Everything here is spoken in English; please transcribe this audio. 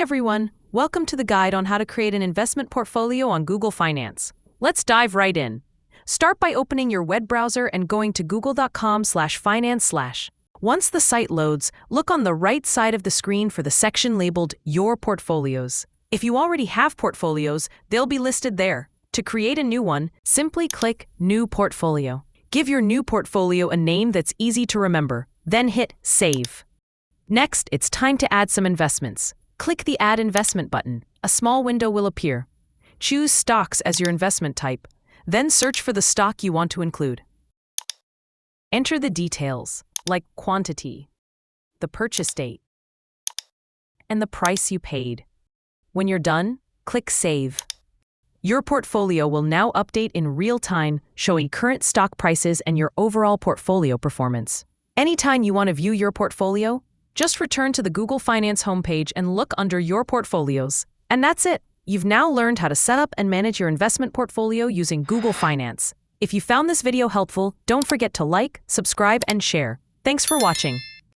everyone, welcome to the guide on how to create an investment portfolio on Google Finance. Let's dive right in. Start by opening your web browser and going to google.com/finance/. Once the site loads, look on the right side of the screen for the section labeled Your Portfolios. If you already have portfolios, they'll be listed there. To create a new one, simply click New Portfolio. Give your new portfolio a name that's easy to remember, then hit Save. Next, it's time to add some investments. Click the Add Investment button. A small window will appear. Choose Stocks as your investment type, then search for the stock you want to include. Enter the details, like quantity, the purchase date, and the price you paid. When you're done, click Save. Your portfolio will now update in real time, showing current stock prices and your overall portfolio performance. Anytime you want to view your portfolio, just return to the Google Finance homepage and look under Your Portfolios. And that's it. You've now learned how to set up and manage your investment portfolio using Google Finance. If you found this video helpful, don't forget to like, subscribe, and share. Thanks for watching.